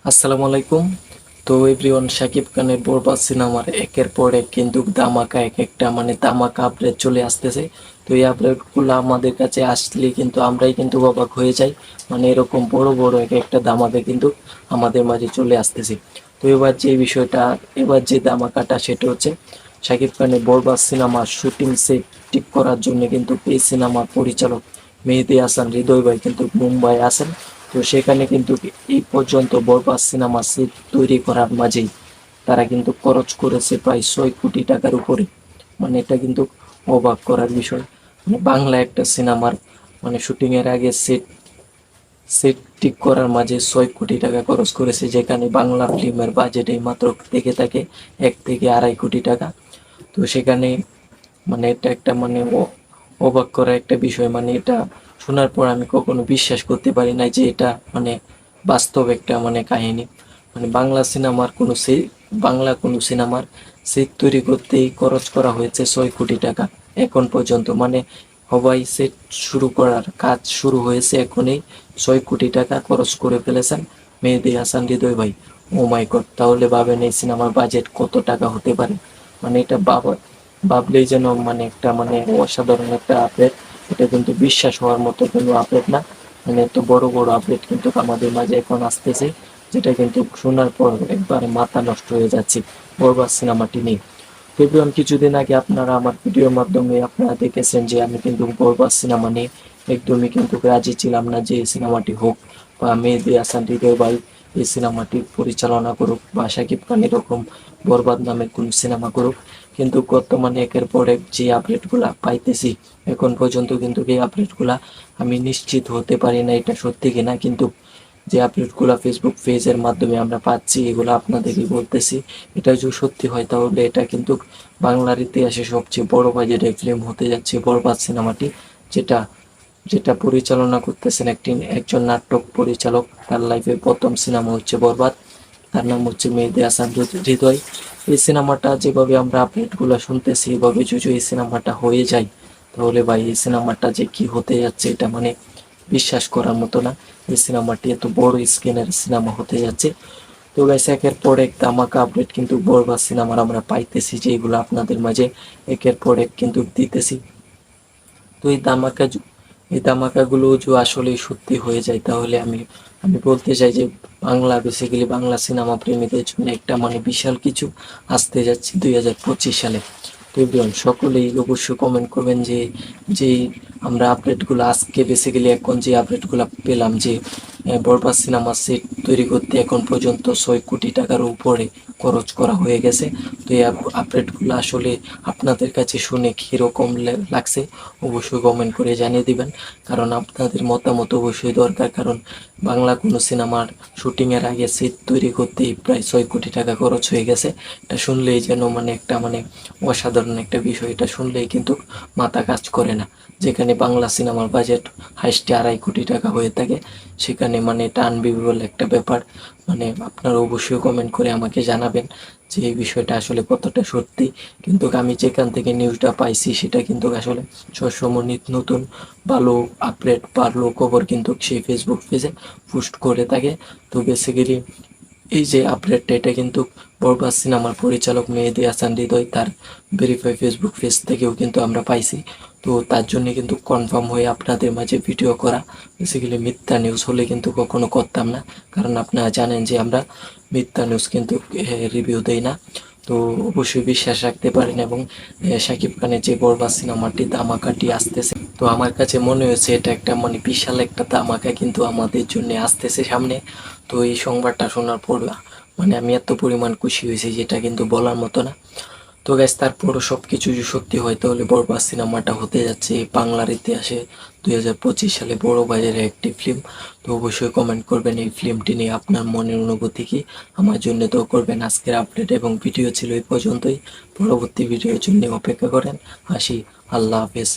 আসসালামু আলাইকুম। তো এভরিওয়ান, শাকিব খানের বরবাদ সিনেমার একের পর এক কিন্তু ধামাকা এক একটা ধামাকা আপডেট চলে আসতেছে। তো এই আপডেটগুলো আমাদের কাছে আসলে কিন্তু আমরাই কিন্তু অবাক হয়ে যাই। এরকম বড় বড় এক একটা ধামাকা কিন্তু আমাদের মাঝে চলে আসতেছে। তো এবার যে ধামাকাটা সেটা হচ্ছে শাকিব খানের বরবাদ সিনেমার শুটিং সেট ঠিক করার জন্য কিন্তু এই সিনেমার পরিচালক মেহেদী হাসান হৃদয় ভাই কিন্তু মুম্বাই আসেন। তো সেখানে কিন্তু এই পর্যন্ত বরবাদ সিনেমা সেট তৈরি করার মাঝেই তারা কিন্তু খরচ করেছে প্রায় 6 কোটি টাকার উপরে। এটা কিন্তু অবাক করার বিষয়। বাংলা একটা সিনেমার শুটিং এর আগে সেট সেট ঠিক করার মাঝে 6 কোটি টাকা খরচ করেছে, যেখানে বাংলা ফিল্মের বাজেটে মাত্র থেকে থাকে 1 থেকে 2.5 কোটি টাকা। তো সেখানে এটা একটা অবাক করা একটা বিষয়। এটা শোনার পর আমি কখনো বিশ্বাস করতে পারি না যে এটা বাস্তব একটা কাহিনী। বাংলা কোনো সিনেমার সেট তৈরি করতেই খরচ করা হয়েছে 6 কোটি টাকা এখন পর্যন্ত। সবাই সেট শুরু করার কাজ শুরু হয়েছে এখনই 6 কোটি টাকা খরচ করে ফেলেছেন মেহেদী হাসান হৃদয় ভাই। ও মাই গড, তাহলে ভাবেন এই সিনেমার বাজেট কত টাকা হতে পারে। এটা ভাবলেই যেন একটা অসাধারণ একটা আপডেট। এটা কিন্তু বিশ্বাস হওয়ার মতো কোনো আপডেট না। এত বড় বড় আপডেট কিন্তু আমাদের মাঝে এখন আসতেছে, যেটা কিন্তু শোনার পর একবারে মাথা নষ্ট হয়ে যাচ্ছে বরবাদ সিনেমাটি নিয়ে। এভরিওয়ান, কিছুদিন আগে আপনারা আমার ভিডিওর মাধ্যমে আপনারা দেখেছেন যে আমি কিন্তু বরবাদ সিনেমা নিয়ে একদমই কিন্তু রাজি ছিলাম না যে এই সিনেমাটি হোক বা মেহেদী হাসান হৃদয় ভাই এই সিনেমাটি পরিচালনা করুক বা শাকিব খান এরকম বরবাদ নামের কোন সিনেমা করুক। কিন্তু বর্তমানে একের পর এক যে আপডেটগুলা পাইতেছি, এখন পর্যন্ত কিন্তু এই আপডেটগুলা আমি নিশ্চিত হতে পারি না এটা সত্যি কিনা। কিন্তু যে আপডেটগুলো ফেসবুক পেজের মাধ্যমে আমরা পাচ্ছি এগুলো আপনাদেরকে বলতেছি। এটা যদি সত্যি হয় তাহলে এটা কিন্তু বাংলার ইতিহাসে সবচেয়ে বড় বাজেটের ফিল্ম হতে যাচ্ছে বরবাদ সিনেমাটি, যেটা যেটা পরিচালনা করতেছেন একজন নাটক পরিচালক। তার লাইফের প্রথম সিনেমা হচ্ছে বরবাদ। তার নাম হচ্ছে মেহেদী হাসান হৃদয়। এই সিনেমাটা যেভাবে আমরা আপডেটগুলো শুনতেছি, এভাবে যদি এই সিনেমাটা হয়ে যায় তাহলে ভাই এই সিনেমাটা যে কি হতে যাচ্ছে এটা বিশ্বাস করার মতো না। এই সিনেমাটি এত বড় স্ক্রিনের সিনেমা হতে যাচ্ছে। তো গাইস, একের পর এক ধামাকা আপডেট কিন্তু বরবাদ সিনেমার আমরা পাইতেছি, যেগুলো আপনাদের মাঝে একের পর এক কিন্তু দিতেছি। তো এই ধামাকাগুলো যদি আসলে সত্যি হয়ে যায় তাহলে আমি আমি বলতে চাই যে বেসিক্যালি বাংলা সিনেমা প্রেমীদের জন্য একটা বিশাল কিছু আসতে যাচ্ছে 2025 সালে। তো এভরিওয়ান, সকলেই অবশ্যই কমেন্ট করবেন যে যে আমরা আপডেটগুলো আজকে বেসিক্যালি এখন যে আপডেটগুলো পেলাম যে বরবাদ সিনেমা সেট তৈরি করতে এখন পর্যন্ত 6 কোটি টাকার উপরে খরচ করা হয়ে গেছে। তো এই আপডেটগুলো আসলে আপনাদের কাছে শুনে কীরকম লাগছে অবশ্যই কমেন্ট করে জানিয়ে দিবেন। কারণ আপনাদের মতামত অবশ্যই দরকার। কারণ বাংলা কোনো সিনেমার শুটিংয়ের আগে সেট তৈরি করতেই প্রায় 6 কোটি টাকা খরচ হয়ে গেছে। এটা শুনলেই যেন একটা অসাধারণ একটা বিষয়। এটা শুনলেই কিন্তু মাথা কাজ করে না। যেখানে বাংলা সিনেমার বাজেট হাইস্টে 2.5 কোটি টাকা হয়ে থাকে, সেখানে এটা আনবিলিভেবল একটা ব্যাপার। আপনারা অবশ্যই কমেন্ট করে আমাকে জানাবেন যে এই বিষয়টা আসলে কতটা সত্যি। কিন্তু আমি যেখান থেকে নিউজটা পাইছি সেটা কিন্তু আসলে সবসময় নিত্য নতুন ভালো আপডেট ভালো খবর কিন্তু সেই ফেসবুক পেজে পোস্ট করে থাকে। তো বেসিক্যালি এই যে আপডেটটা এটা কিন্তু বরবাদ সিনেমার পরিচালক মেহেদী হাসান হৃদয় তার ভেরিফাই ফেসবুক পেজ থেকেও কিন্তু আমরা পাইছি। তো তার জন্য কিন্তু কনফার্ম হয়ে আপনাদের মাঝে ভিডিও করা। বেসিক্যালি মিথ্যা নিউজ হলে কিন্তু কখনো করতাম না, কারণ আপনারা জানেন যে আমরা মিথ্যা নিউজ কিন্তু রিভিউ দেই না। তো অবশ্যই বিশ্বাস রাখতে পারেন। এবং শাকিব খানের যে বরবাদ সিনেমাটি ধামাকাটি আসতেছে, তো আমার কাছে মনে হয়েছে এটা একটা বিশাল একটা ধামাকা কিন্তু আমাদের জন্য আসতেছে সামনে। তো এই সংবাদটা শোনার পর আমি এত পরিমাণ খুশি হয়েছি যেটা কিন্তু বলার মতো না। তো গ্যাস, তারপরও সব কিছু যদি সত্যি হয় তাহলে বরবাদ সিনেমাটা হতে যাচ্ছে বাংলার ইতিহাসে 2025 সালে বড় বাজারের একটি ফিল্ম। তো অবশ্যই কমেন্ট করবেন এই ফিল্মটি নিয়ে আপনার মনের অনুভূতি কি, আমার জন্য তো করবেন। আজকের আপডেট এবং ভিডিও ছিল এই পর্যন্তই। পরবর্তী ভিডিওর জন্য অপেক্ষা করেন। হাসি। আল্লাহ হাফেজ।